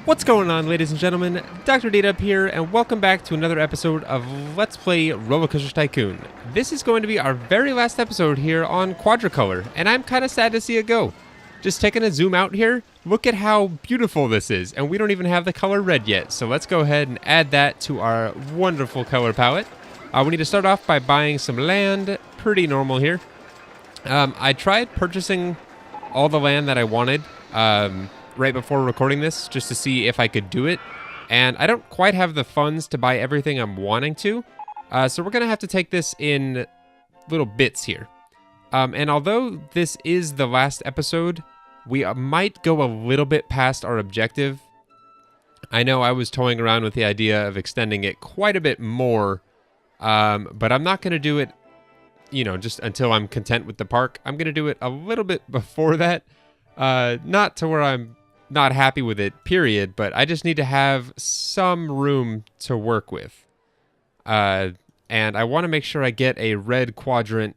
What's going on, ladies and gentlemen? DoctorDDub here, and welcome back to another episode of Let's Play RollerCoaster Tycoon. This is going to be our very last episode here on Quadricolor, and I'm kind of sad to see it go. Just taking a zoom out here, look at how beautiful this is, and we don't even have the color red yet, so let's go ahead and add that to our wonderful color palette. We need to start off by buying some land, pretty normal here. I tried purchasing all the land that I wanted, right before recording this just to see if I could do it, and I don't quite have the funds to buy everything I'm wanting to, so we're gonna have to take this in little bits here. And although this is the last episode, we might go a little bit past our objective. I know I was toying around with the idea of extending it quite a bit more, but I'm not gonna do it, you know, just until I'm content with the park. I'm gonna do it a little bit before that, not to where I'm not happy with it, period, but I just need to have some room to work with. And I want to make sure I get a red quadrant.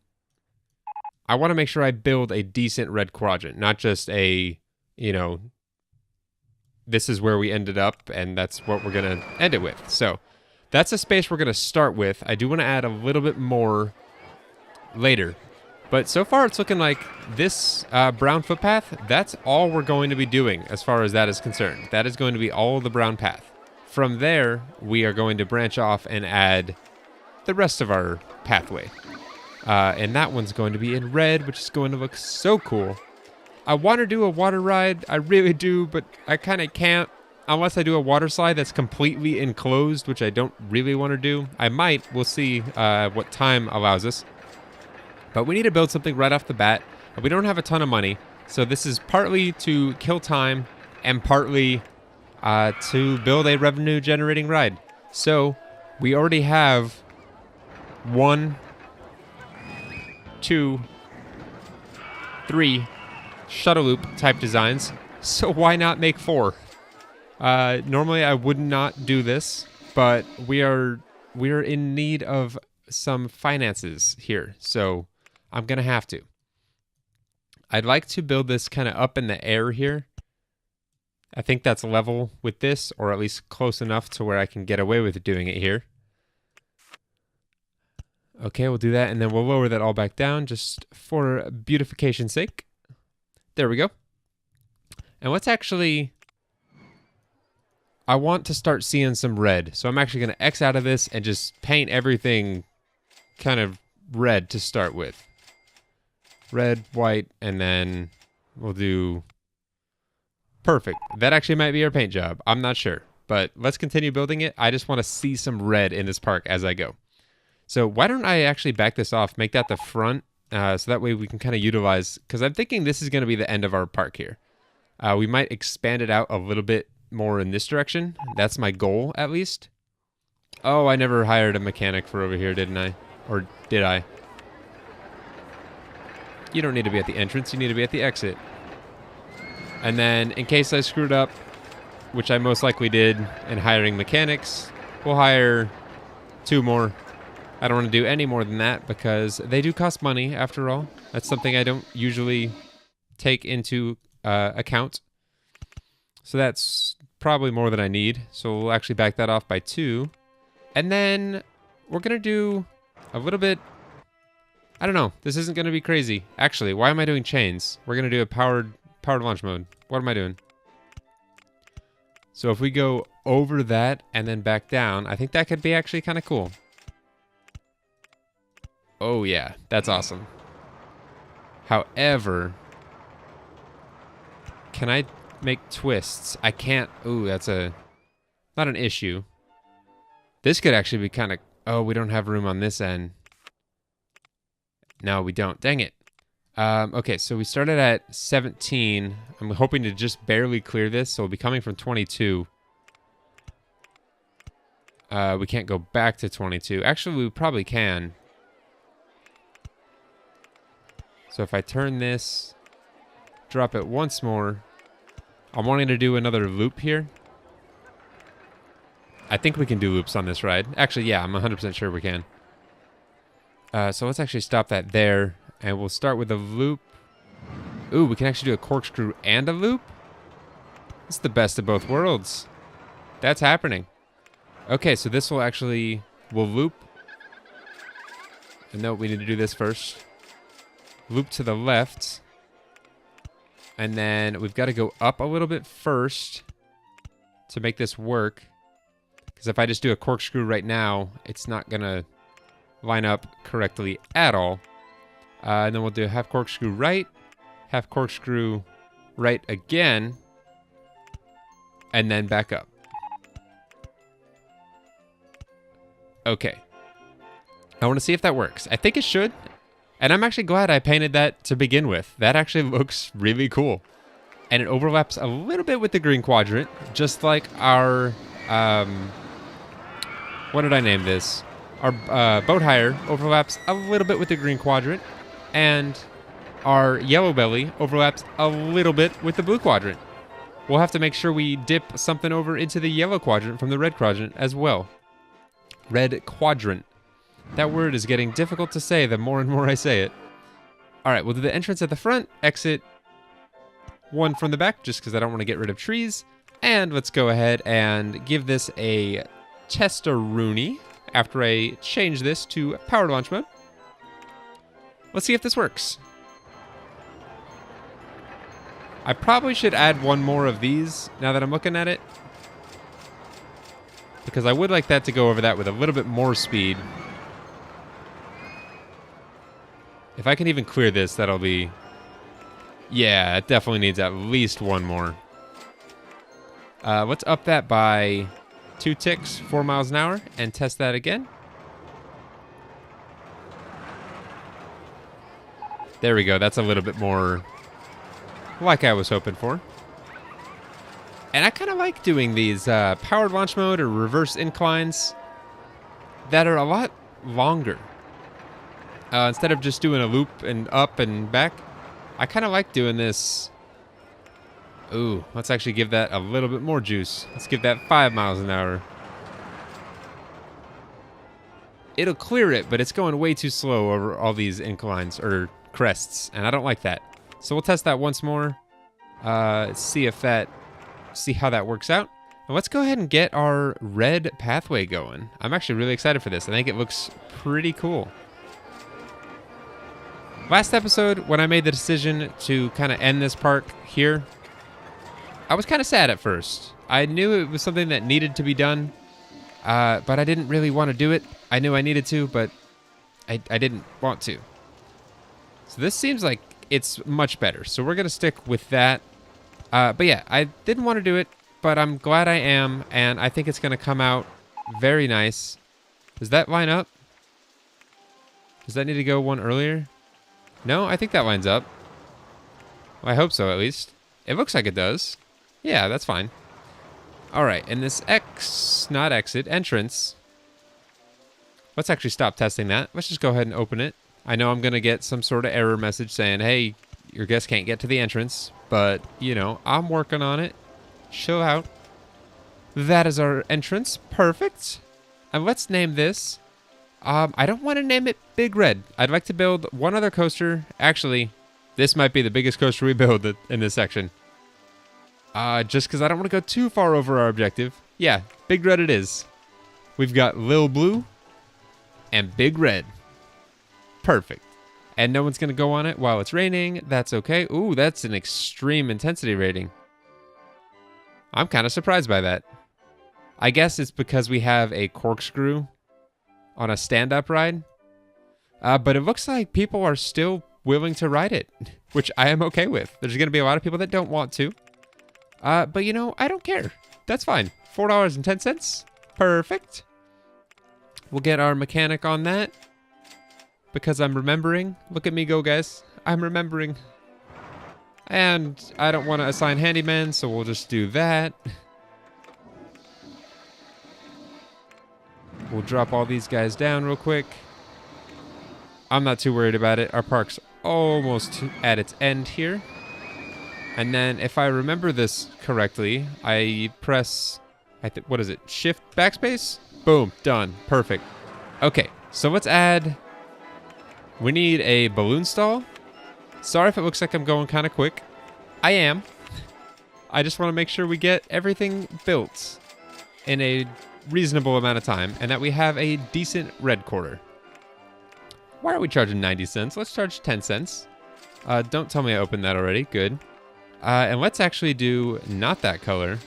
I want to make sure I build a decent red quadrant, not just a, you know, this is where we ended up and that's what we're going to end it with. So that's a space we're going to start with. I do want to add a little bit more later. But so far, it's looking like this brown footpath, that's all we're going to be doing as far as that is concerned. That is going to be all the brown path. From there, we are going to branch off and add the rest of our pathway. And that one's going to be in red, which is going to look so cool. I want to do a water ride, I really do, but I kind of can't. Unless I do a water slide that's completely enclosed, which I don't really want to do. I might, we'll see what time allows us. But we need to build something right off the bat. We don't have a ton of money, so this is partly to kill time and partly to build a revenue-generating ride. So we already have 1, 2, 3 shuttle loop type designs, so why not make 4? Normally I would not do this, but we are in need of some finances here, so I'm going to have to. I'd like to build this kind of up in the air here. I think that's level with this, or at least close enough to where I can get away with doing it here. Okay, we'll do that, and then we'll lower that all back down just for beautification's sake. There we go. And let's actually... I want to start seeing some red, so I'm actually going to X out of this and just paint everything kind of red to start with. Red, white, and then we'll do... Perfect. That actually might be our paint job. I'm not sure, but let's continue building it. I just want to see some red in this park as I go. So why don't I actually back this off, make that the front, so that way we can kind of utilize... Because I'm thinking this is going to be the end of our park here. We might expand it out a little bit more in this direction. That's my goal, at least. Oh, I never hired a mechanic for over here, didn't I? Or did I? You don't need to be at the entrance, you need to be at the exit. And then, in case I screwed up, which I most likely did, in hiring mechanics, we'll hire 2 more. I don't want to do any more than that, because they do cost money, after all. That's something I don't usually take into account. So that's probably more than I need. So we'll actually back that off by 2. And then, we're going to do a little bit... I don't know. This isn't going to be crazy. Actually, why am I doing chains? We're going to do a powered launch mode. What am I doing? So if we go over that and then back down, I think that could be actually kind of cool. Oh yeah, that's awesome. However, can I make twists? I can't. Ooh, that's not an issue. This could actually be kind of... Oh, we don't have room on this end. No, we don't. Dang it. Okay, so we started at 17. I'm hoping to just barely clear this, so we'll be coming from 22. We can't go back to 22. Actually, we probably can. So if I turn this, drop it once more. I'm wanting to do another loop here. I think we can do loops on this ride. Actually, yeah, I'm 100% sure we can. So let's actually stop that there, and we'll start with a loop. Ooh, we can actually do a corkscrew and a loop? It's the best of both worlds. That's happening. Okay, so this will actually, we'll loop. And no, we need to do this first. Loop to the left. And then we've got to go up a little bit first to make this work. Because if I just do a corkscrew right now, it's not going to line up correctly at all. And then we'll do half corkscrew right, half corkscrew right again, and then back up. Okay. I want to see if that works. I think it should. And I'm actually glad I painted that to begin with. That actually looks really cool. And it overlaps a little bit with the green quadrant, just like our, what did I name this? Our boat hire overlaps a little bit with the green quadrant, and our yellow belly overlaps a little bit with the blue quadrant. We'll have to make sure we dip something over into the yellow quadrant from the red quadrant as well. Red quadrant. That word is getting difficult to say the more and more I say it. All right, we'll do the entrance at the front, exit one from the back, just because I don't want to get rid of trees. And let's go ahead and give this a test-a-rooney after I change this to power launch mode. Let's see if this works. I probably should add one more of these now that I'm looking at it, because I would like that to go over that with a little bit more speed. If I can even clear this, that'll be... Yeah, it definitely needs at least one more. Let's up that by 2 ticks, 4 miles an hour, and test that again. There we go. That's a little bit more like I was hoping for. And I kind of like doing these powered launch mode or reverse inclines that are a lot longer. Instead of just doing a loop and up and back, I kind of like doing this. Ooh, let's actually give that a little bit more juice. Let's give that 5 miles an hour. It'll clear it, but it's going way too slow over all these inclines or crests, and I don't like that. So we'll test that once more. See how that works out. And let's go ahead and get our red pathway going. I'm actually really excited for this. I think it looks pretty cool. Last episode, when I made the decision to kind of end this park here, I was kind of sad at first. I knew it was something that needed to be done, but I didn't really want to do it. I knew I needed to, but I didn't want to. So this seems like it's much better. So we're going to stick with that. But yeah, I didn't want to do it, but I'm glad I am, and I think it's going to come out very nice. Does that line up? Does that need to go one earlier? No, I think that lines up. Well, I hope so, at least. It looks like it does. Yeah, that's fine. All right, and this not exit, entrance. Let's actually stop testing that. Let's just go ahead and open it. I know I'm going to get some sort of error message saying, hey, your guest can't get to the entrance. But, you know, I'm working on it. Chill out. That is our entrance. Perfect. And let's name this. I don't want to name it Big Red. I'd like to build one other coaster. Actually, this might be the biggest coaster we build in this section. Just because I don't want to go too far over our objective. Yeah, Big Red it is. We've got Lil Blue and Big Red. Perfect. And no one's going to go on it while it's raining. That's okay. Ooh, that's an extreme intensity rating. I'm kind of surprised by that. I guess it's because we have a corkscrew on a stand-up ride. But it looks like people are still willing to ride it, which I am okay with. There's going to be a lot of people that don't want to. But, you know, I don't care. That's fine. $4.10. Perfect. We'll get our mechanic on that. Because I'm remembering. Look at me go, guys. I'm remembering. And I don't want to assign handyman, so we'll just do that. We'll drop all these guys down real quick. I'm not too worried about it. Our park's almost at its end here. And then if I remember this correctly, I press, what is it? Shift backspace? Boom, done. Perfect. Okay, so let's add, we need a balloon stall. Sorry if it looks like I'm going kind of quick. I am. I just want to make sure we get everything built in a reasonable amount of time and that we have a decent red quarter. Why are we charging 90 cents? Let's charge 10 cents. Don't tell me I opened that already. Good. And let's actually do not that color.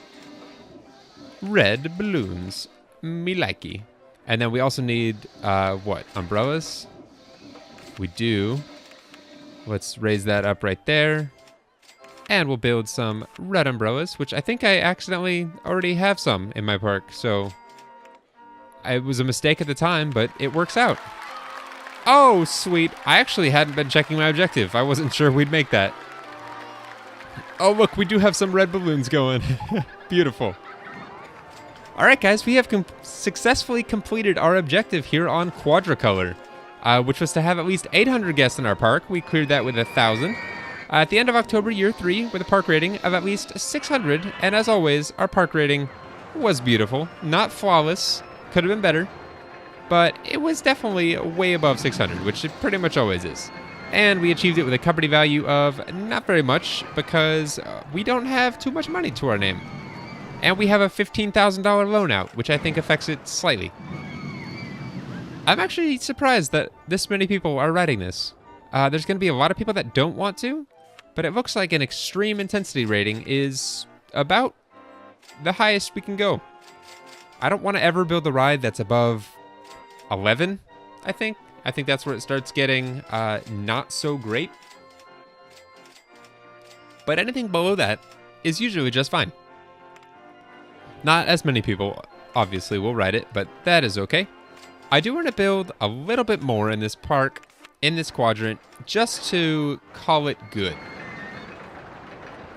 Red balloons. Me likey. And then we also need, what? Umbrellas? We do. Let's raise that up right there. And we'll build some red umbrellas, which I think I accidentally already have some in my park. So it was a mistake at the time, but it works out. Oh, sweet. I actually hadn't been checking my objective. I wasn't sure we'd make that. Oh, look, we do have some red balloons going. Beautiful. All right, guys, we have successfully completed our objective here on Quadricolor, which was to have at least 800 guests in our park. We cleared that with 1,000. At the end of October, year 3, with a park rating of at least 600, and as always, our park rating was beautiful. Not flawless, could have been better, but it was definitely way above 600, which it pretty much always is. And we achieved it with a company value of not very much, because we don't have too much money to our name. And we have a $15,000 loan out, which I think affects it slightly. I'm actually surprised that this many people are writing this. There's going to be a lot of people that don't want to, but it looks like an extreme intensity rating is about the highest we can go. I don't want to ever build a ride that's above 11, I think. I think that's where it starts getting not so great. But anything below that is usually just fine. Not as many people, obviously, will ride it, but that is okay. I do want to build a little bit more in this park, in this quadrant, just to call it good.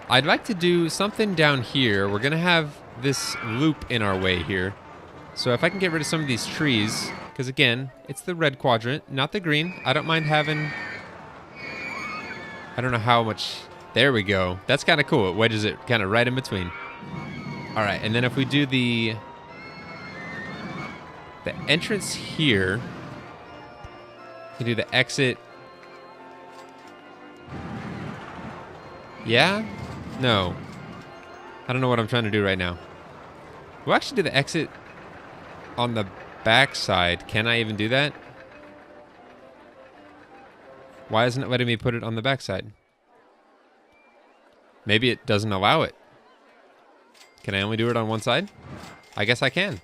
I'd like to do something down here. We're going to have this loop in our way here. So if I can get rid of some of these trees, because again, it's the red quadrant, not the green. I don't mind having... I don't know how much... There we go. That's kind of cool. It wedges it kind of right in between. All right, and then if we do the entrance here, we can do the exit. Yeah? No. I don't know what I'm trying to do right now. We'll actually do the exit on the back side. Can I even do that? Why isn't it letting me put it on the back side? Maybe it doesn't allow it. Can I only do it on one side? I guess I can.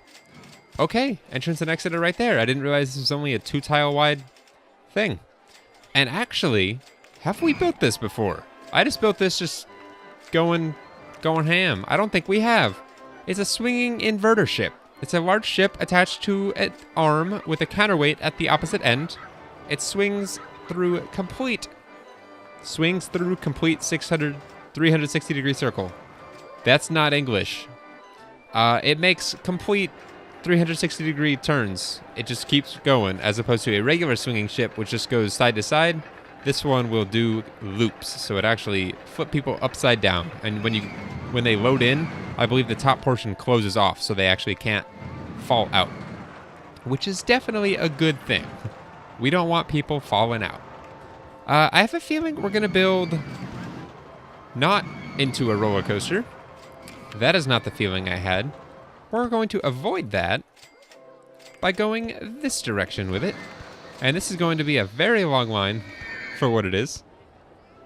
Okay, entrance and exit are right there. I didn't realize this was only a 2-tile wide thing. And actually, have we built this before? I just built this just going ham. I don't think we have. It's a swinging inverter ship. It's a large ship attached to an arm with a counterweight at the opposite end. It swings through complete 360-degree circle. That's not English. It makes complete 360-degree turns. It just keeps going, as opposed to a regular swinging ship, which just goes side to side. This one will do loops, so it actually flip people upside down. And when they load in, I believe the top portion closes off, so they actually can't fall out, which is definitely a good thing. We don't want people falling out. I have a feeling we're going to build not into a roller coaster. That is not the feeling I had. We're going to avoid that by going this direction with it. And this is going to be a very long line for what it is,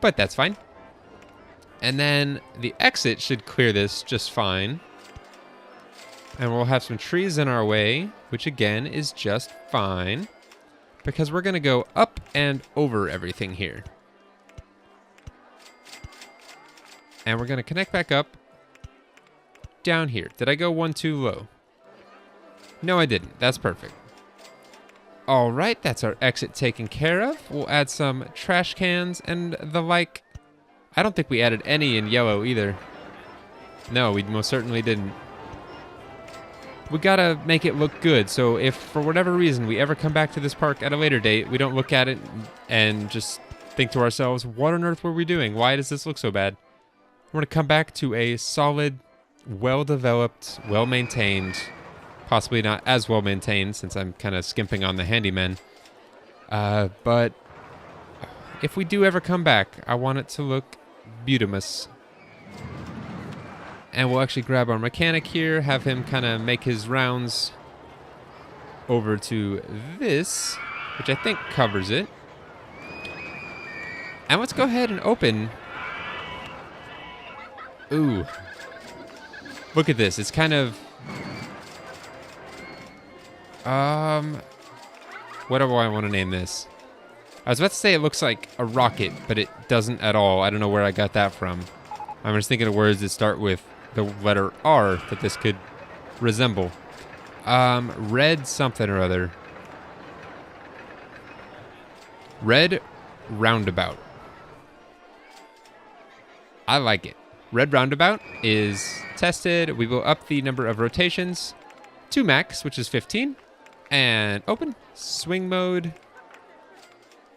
but that's fine. And then the exit should clear this just fine. And we'll have some trees in our way, which again is just fine, because we're going to go up and over everything here. And we're going to connect back up down here. Did I go one too low? No, I didn't. That's perfect. All right, that's our exit taken care of. We'll add some trash cans and the like. I don't think we added any in yellow either. No, we most certainly didn't. We gotta make it look good, so if for whatever reason we ever come back to this park at a later date, we don't look at it and just think to ourselves, what on earth were we doing? Why does this look so bad? We're gonna come back to a solid, well-developed, well-maintained, possibly not as well-maintained since I'm kind of skimping on the handyman. But if we do ever come back, I want it to look beautimous. And we'll actually grab our mechanic here, have him kind of make his rounds over to this, which I think covers it. And let's go ahead and open. Ooh. Look at this. It's kind of... what do I want to name this? I was about to say it looks like a rocket, but it doesn't at all. I don't know where I got that from. I'm just thinking of words that start with the letter R that this could resemble. Red something or other. Red Roundabout. I like it. Red Roundabout is tested. We will up the number of rotations to max, which is 15. And open. Swing mode.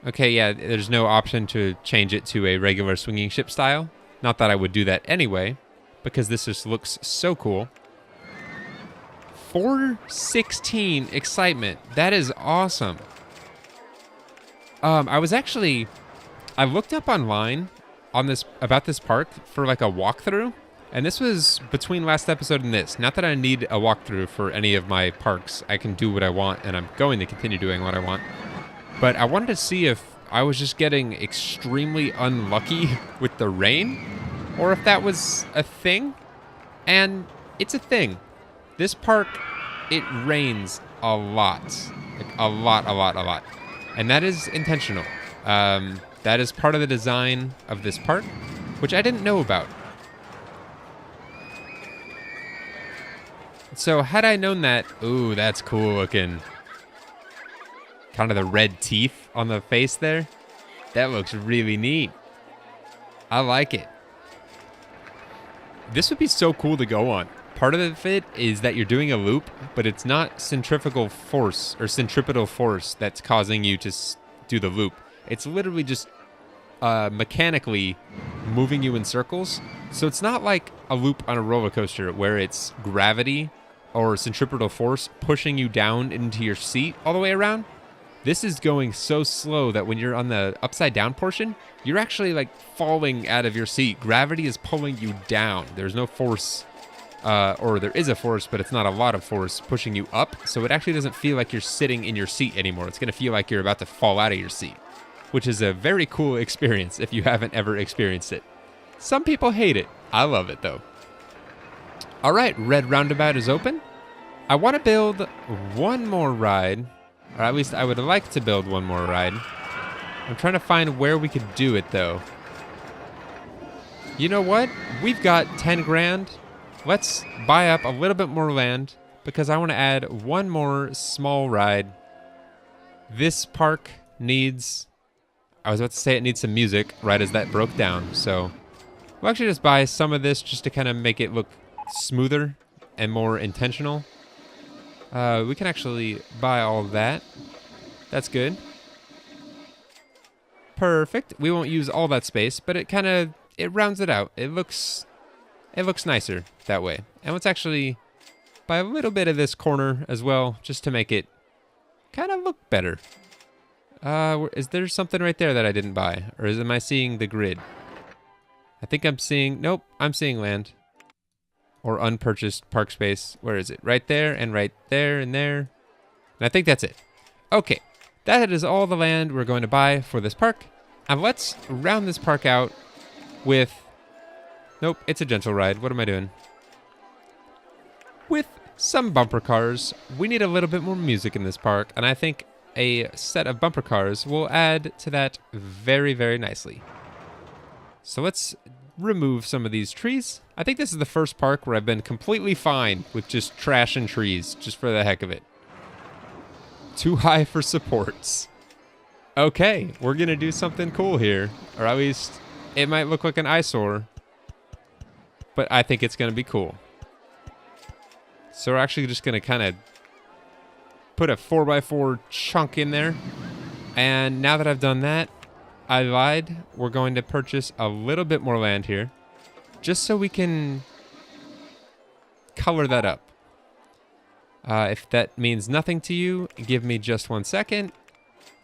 Okay, yeah, there's no option to change it to a regular swinging ship style. Not that I would do that anyway, because this just looks so cool. 416 excitement. That is awesome. I looked up online on this about this park for like a walkthrough, and this was between last episode and this. Not that I need a walkthrough for any of my parks. I can do what I want, and I'm going to continue doing what I want. But I wanted to see if I was just getting extremely unlucky with the rain, or if that was a thing. And it's a thing. This park, it rains a lot. Like a lot. And that is intentional. That is part of the design of this park, which I didn't know about. So had I known that, ooh, that's cool looking. Kind of the red teeth on the face there. That looks really neat. I like it. This would be so cool to go on. Part of it is that you're doing a loop, but it's not centrifugal force or centripetal force that's causing you to do the loop. It's literally just mechanically moving you in circles. So it's not like a loop on a roller coaster where it's gravity or centripetal force pushing you down into your seat all the way around. This is going so slow that when you're on the upside down portion, you're actually like falling out of your seat. Gravity is pulling you down. There's no force, or there is a force, but it's not a lot of force pushing you up. So it actually doesn't feel like you're sitting in your seat anymore. It's going to feel like you're about to fall out of your seat, which is a very cool experience if you haven't ever experienced it. Some people hate it. I love it though. All right, Red Roundabout is open. I want to build one more ride. Or at least I would like to build one more ride. I'm trying to find where we could do it, though. You know what? We've got 10 grand. Let's buy up a little bit more land because I want to add one more small ride. This park needs... I was about to say it needs some music right as that broke down. So we'll actually just buy some of this just to kind of make it look smoother and more intentional. We can actually buy all that. That's good. Perfect. We won't use all that space, but it rounds it out. It looks nicer that way. And let's actually buy a little bit of this corner as well, just to make it kind of look better. Is there something right there that I didn't buy? Or am I seeing the grid? I think I'm seeing... Nope, I'm seeing land. Or unpurchased park space. Where is it? Right there and right there and there. And I think that's it. Okay. That is all the land we're going to buy for this park. And let's round this park out with... Nope, it's a gentle ride. What am I doing? With some bumper cars. We need a little bit more music in this park. And I think a set of bumper cars will add to that very, very nicely. So let's... remove some of these trees. I think this is the first park where I've been completely fine with just trash and trees, just for the heck of it. Too high for supports. Okay, we're gonna do something cool here. Or at least, it might look like an eyesore. But I think it's gonna be cool. So we're actually just gonna kind of put a 4x4 chunk in there. And now that I've done that, I lied. We're going to purchase a little bit more land here, just so we can color that up. If that means nothing to you, give me just 1 second.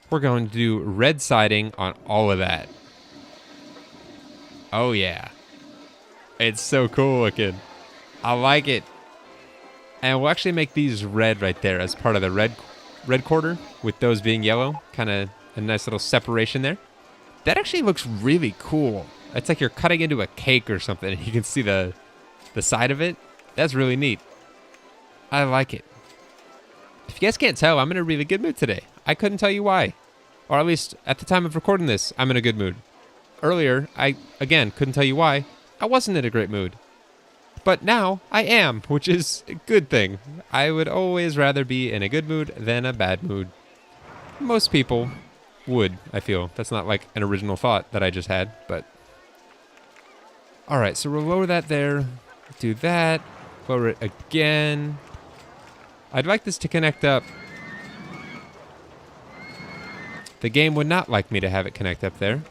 We're going to do red siding on all of that. Oh yeah. It's so cool looking. I like it. And we'll actually make these red right there as part of the red quarter, with those being yellow. Kind of a nice little separation there. That actually looks really cool. It's like you're cutting into a cake or something, and you can see the side of it. That's really neat. I like it. If you guys can't tell, I'm in a really good mood today. I couldn't tell you why. Or at least at the time of recording this, I'm in a good mood. Earlier, I, again, couldn't tell you why. I wasn't in a great mood. But now, I am, which is a good thing. I would always rather be in a good mood than a bad mood. Most people would, I feel. That's not like an original thought that I just had, but... Alright, so we'll lower that there. Do that. Lower it again. I'd like this to connect up. The game would not like me to have it connect up there.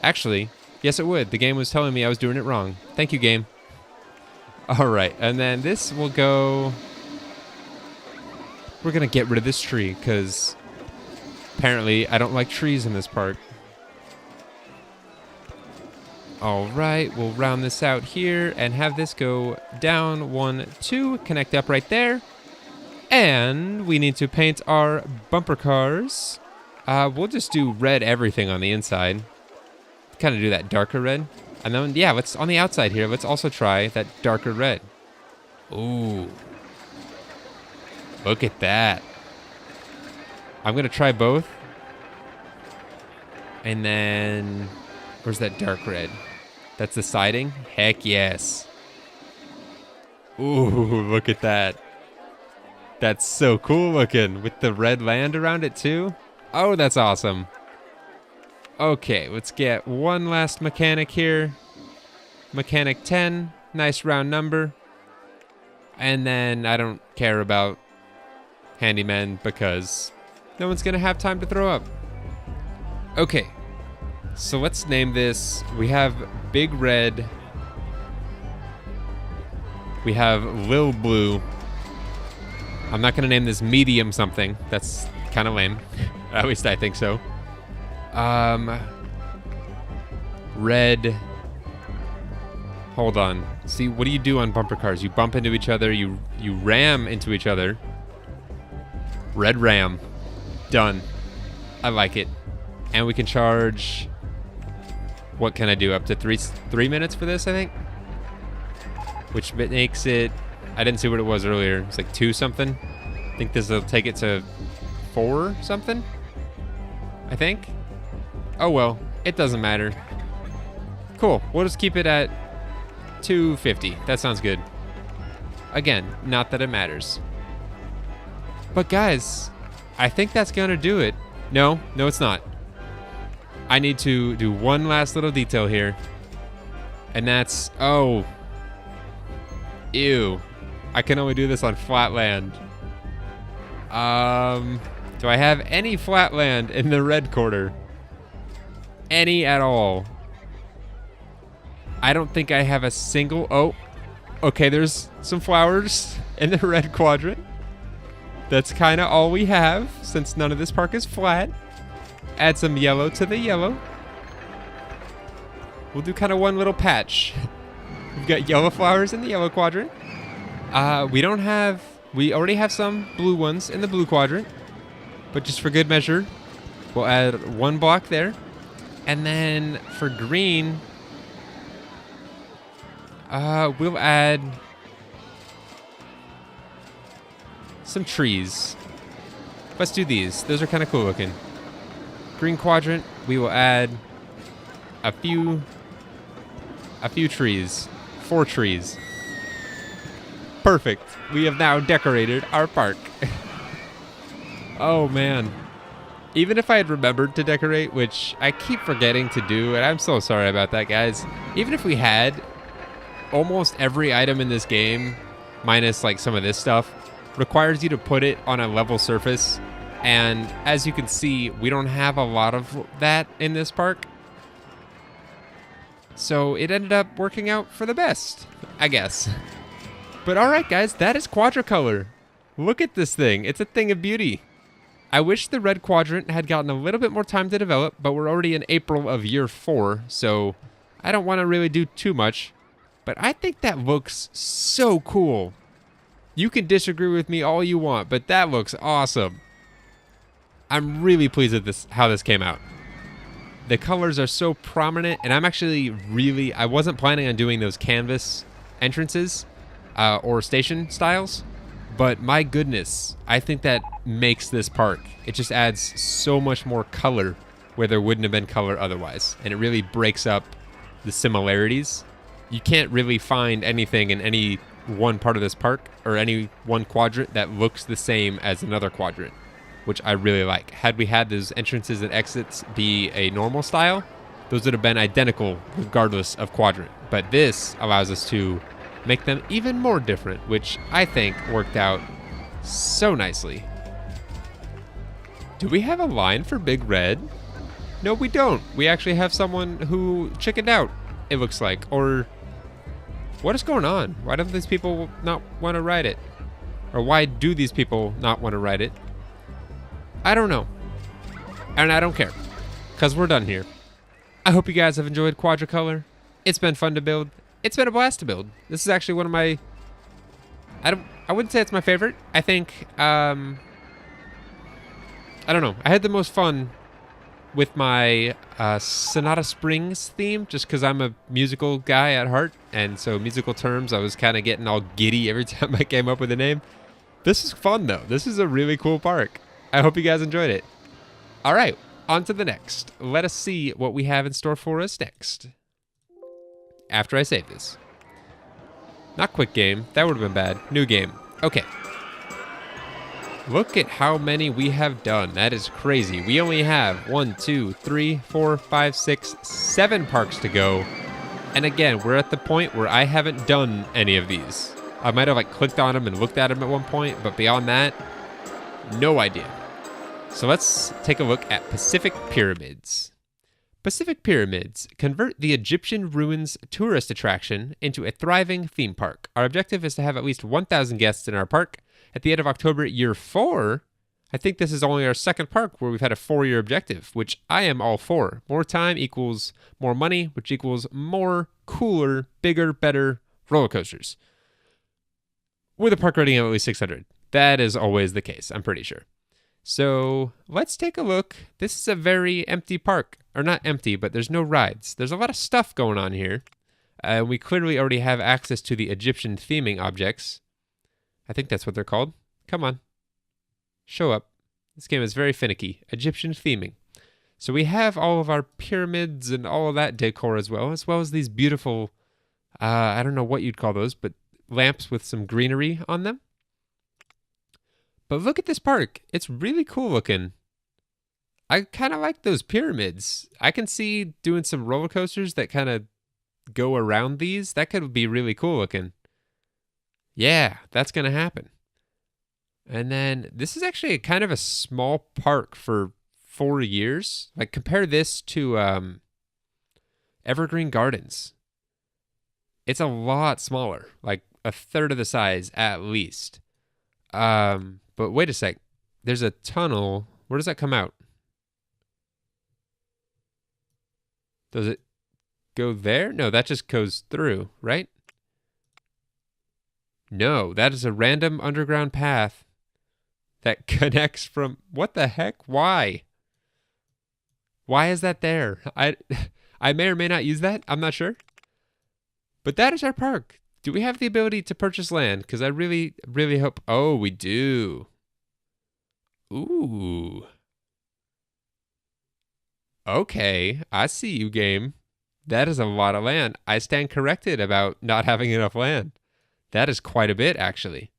Actually, yes it would. The game was telling me I was doing it wrong. Thank you, game. Alright, and then this will go... We're gonna get rid of this tree, because apparently I don't like trees in this park. Alright, we'll round this out here and have this go down 1, 2, connect up right there. And we need to paint our bumper cars. We'll just do red everything on the inside. Kind of do that darker red. And then, yeah, let's, on the outside here, let's also try that darker red. Ooh. Look at that. I'm going to try both. And then, where's that dark red? That's the siding? Heck yes. Ooh, look at that. That's so cool looking, with the red land around it too. Oh, that's awesome. Okay, let's get one last mechanic here. Mechanic 10, nice round number. And then I don't care about handyman because no one's gonna have time to throw up. Okay, so let's name this. We have Big Red. We have Lil Blue. I'm not gonna name this Medium something. That's kind of lame. At least I think so. Red. Hold on. See, what do you do on bumper cars? You bump into each other. You ram into each other. Red Ram. Done. I like it. And we can charge... What can I do? Up to three minutes for this, I think? Which makes it... I didn't see what it was earlier. It's like 2 something. I think this will take it to 4 something. I think. Oh well, it doesn't matter. Cool. We'll just keep it at 250. That sounds good. Again, not that it matters. But guys, I think that's gonna do it. No, it's not. I need to do one last little detail here. And that's... Oh. Ew. I can only do this on flat land. Do I have any flat land in the red quarter? Any at all? I don't think I have a single... Oh, okay, there's some flowers in the red quadrant. That's kind of all we have, since none of this park is flat. Add some yellow to the yellow. We'll do kind of one little patch. We've got yellow flowers in the yellow quadrant. We already have some blue ones in the blue quadrant. But just for good measure, we'll add 1 block there. And then for green, we'll add some trees. Let's do these. Those are kind of cool looking. Green quadrant, we will add a few trees. 4 trees. Perfect. We have now decorated our park. Oh man. Even if I had remembered to decorate, which I keep forgetting to do, and I'm so sorry about that, guys. Even if we had, almost every item in this game, minus like some of this stuff, requires you to put it on a level surface. And as you can see, we don't have a lot of that in this park. So it ended up working out for the best, I guess. But alright guys, that is Quadricolor. Look at this thing. It's a thing of beauty. I wish the red quadrant had gotten a little bit more time to develop, but we're already in April of year 4, so I don't want to really do too much. But I think that looks so cool. You can disagree with me all you want, but that looks awesome. I'm really pleased with this, how this came out. The colors are so prominent, and I'm actually I wasn't planning on doing those canvas entrances or station styles, but my goodness, I think that makes this park. It just adds so much more color where there wouldn't have been color otherwise, and it really breaks up the similarities. You can't really find anything in any one part of this park or any one quadrant that looks the same as another quadrant, which I really like. Had we had those entrances and exits be a normal style, those would have been identical regardless of quadrant. But this allows us to make them even more different, which I think worked out so nicely. Do we have a line for Big Red? No, we don't. We actually have someone who chickened out, it looks like. Or what is going on? Why don't these people not want to ride it? Or why do these people not want to ride it? I don't know. And I don't care, because we're done here. I hope you guys have enjoyed Quadricolor. It's been fun to build. It's been a blast to build. This is actually one of my... I wouldn't say it's my favorite. I think... I don't know. I had the most fun with my Sonata Springs theme, just because I'm a musical guy at heart. And so musical terms, I was kind of getting all giddy every time I came up with a name. This is fun, though. This is a really cool park. I hope you guys enjoyed it. All right, on to the next. Let us see what we have in store for us next. After I save this. Not quick game. That would have been bad. New game. Okay. Look at how many we have done. That is crazy. We only have 1, 2, 3, 4, 5, 6, 7 parks to go. And again, we're at the point where I haven't done any of these. I might have clicked on them and looked at them at one point, but beyond that, no idea. So let's take a look at Pacific Pyramids. Pacific Pyramids convert the Egyptian ruins tourist attraction into a thriving theme park. Our objective is to have at least 1,000 guests in our park. At the end of October, year 4, I think this is only our second park where we've had a 4-year objective, which I am all for. More time equals more money, which equals more cooler, bigger, better roller coasters. With a park rating of at least 600. That is always the case, I'm pretty sure. So let's take a look. This is a very empty park. Or not empty, but there's no rides. There's a lot of stuff going on here. We clearly already have access to the Egyptian theming objects. I think that's what they're called. Come on. Show up. This game is very finicky. Egyptian theming. So we have all of our pyramids and all of that decor as well as these beautiful, I don't know what you'd call those, but lamps with some greenery on them. But look at this park. It's really cool looking. I kind of like those pyramids. I can see doing some roller coasters that kind of go around these. That could be really cool looking. Yeah, that's going to happen. And then this is actually kind of a small park for 4 years. Compare this to Evergreen Gardens. It's a lot smaller, like a third of the size at least. But wait a sec. There's a tunnel. Where does that come out? Does it go there? No, that just goes through, right? No, that is a random underground path that connects from... What the heck? Why? Why is that there? I may or may not use that. I'm not sure. But that is our park. Do we have the ability to purchase land? Because I really, really hope... Oh, we do. Ooh. Okay, I see you, game. That is a lot of land. I stand corrected about not having enough land. That is quite a bit, actually.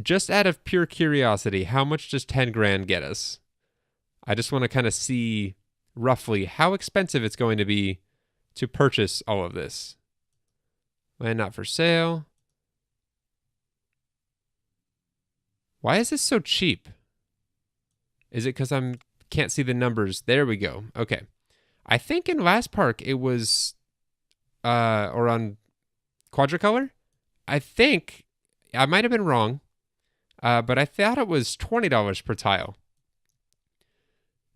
Just out of pure curiosity, how much does 10 grand get us? I just want to kind of see roughly how expensive it's going to be to purchase all of this. Land not for sale. Why is this so cheap? Is it because I can't see the numbers? There we go. Okay. I think in last park it was, or on Quadricolor, I think, I might have been wrong, but I thought it was $20 per tile.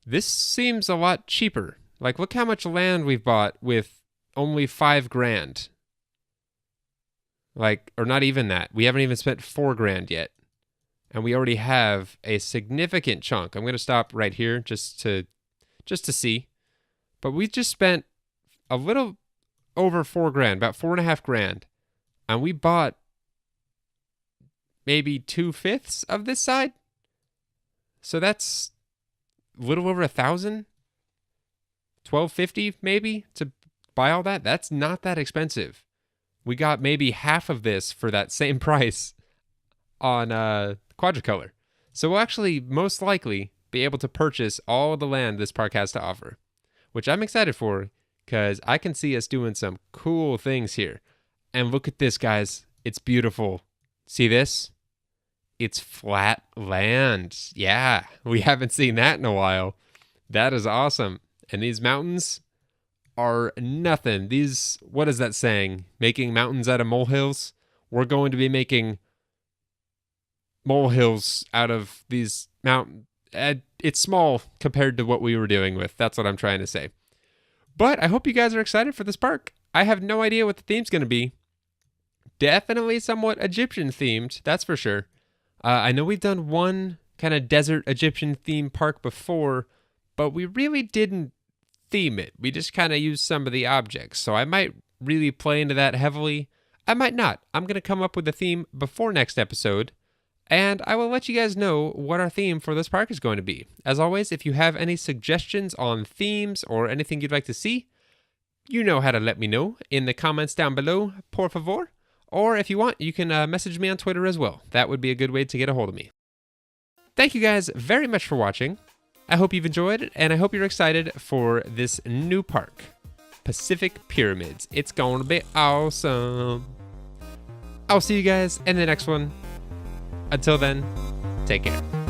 This seems a lot cheaper. Look how much land we've bought with only $5,000. Like, or not even that. We haven't even spent $4,000 yet. And we already have a significant chunk. I'm going to stop right here just to see. But we just spent a little over $4,000, about $4,500. And we bought maybe 2/5 of this side. So that's a little over $1,000. $1,250 maybe to buy all that. That's not that expensive. We got maybe half of this for that same price on Quadricolor. So we'll actually most likely be able to purchase all the land this park has to offer, which I'm excited for because I can see us doing some cool things here. And look at this, guys. It's beautiful. See this? It's flat land. Yeah, we haven't seen that in a while. That is awesome. And these mountains are nothing. These, what is that saying? Making mountains out of molehills? We're going to be making molehills out of these mountains. It's small compared to what we were doing with. That's what I'm trying to say. But I hope you guys are excited for this park. I have no idea what the theme's going to be. Definitely somewhat Egyptian themed, that's for sure. I know we've done one kind of desert Egyptian theme park before, but we really didn't theme it. We just kind of used some of the objects. So I might really play into that heavily. I might not. I'm going to come up with a theme before next episode, and I will let you guys know what our theme for this park is going to be. As always, if you have any suggestions on themes or anything you'd like to see, you know how to let me know in the comments down below, por favor. Or if you want, you can message me on Twitter as well. That would be a good way to get a hold of me. Thank you guys very much for watching. I hope you've enjoyed it, and I hope you're excited for this new park, Pacific Pyramids. It's going to be awesome. I'll see you guys in the next one. Until then, take care.